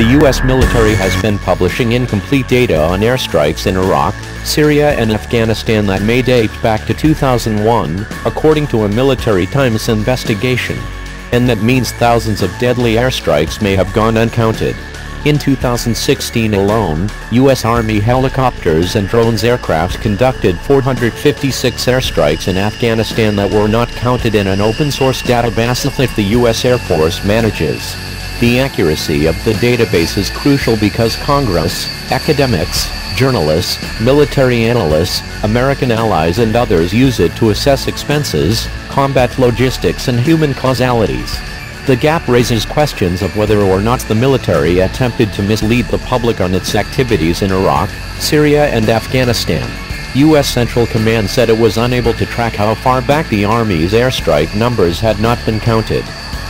The U.S. military has been publishing incomplete data on airstrikes in Iraq, Syria and Afghanistan that may date back to 2001, according to a Military Times investigation. And that means thousands of deadly airstrikes may have gone uncounted. In 2016 alone, U.S. Army helicopters and drones aircraft conducted 456 airstrikes in Afghanistan that were not counted in an open-source database that the U.S. Air Force manages. The accuracy of the database is crucial because Congress, academics, journalists, military analysts, American allies and others use it to assess expenses, combat logistics and human causalities. The gap raises questions of whether or not the military attempted to mislead the public on its activities in Iraq, Syria and Afghanistan. U.S. Central Command said it was unable to track how far back the Army's airstrike numbers had not been counted.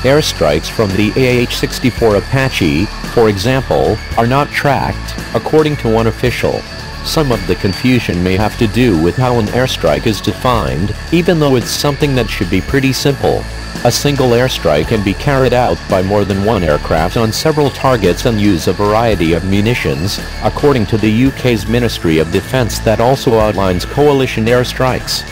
Airstrikes from the AH-64 Apache, for example, are not tracked, according to one official. Some of the confusion may have to do with how an airstrike is defined, even though it's something that should be pretty simple. A single airstrike can be carried out by more than one aircraft on several targets and use a variety of munitions, according to the UK's Ministry of Defence that also outlines coalition airstrikes.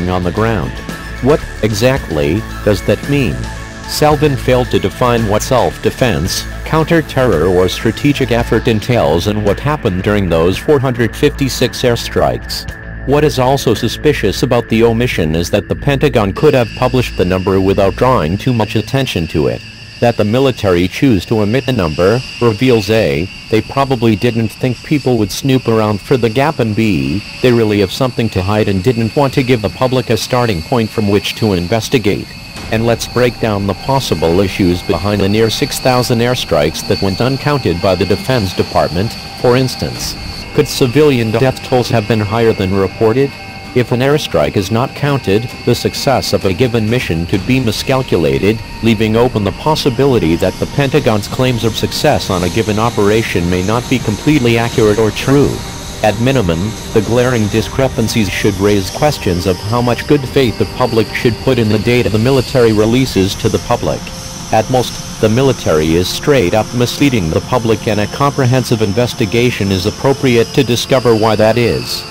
On the ground. What, exactly, does that mean? Selvin failed to define what self-defense, counter-terror or strategic effort entails and what happened during those 456 airstrikes. What is also suspicious about the omission is that the Pentagon could have published the number without drawing too much attention to it. That the military choose to omit the number reveals A, they probably didn't think people would snoop around for the gap, and B, they really have something to hide and didn't want to give the public a starting point from which to investigate. And let's break down the possible issues behind the near 6,000 airstrikes that went uncounted by the Defense Department. For instance, could civilian death tolls have been higher than reported? If an airstrike is not counted, the success of a given mission could be miscalculated, leaving open the possibility that the Pentagon's claims of success on a given operation may not be completely accurate or true. At minimum, the glaring discrepancies should raise questions of how much good faith the public should put in the data the military releases to the public. At most, the military is straight up misleading the public, and a comprehensive investigation is appropriate to discover why that is.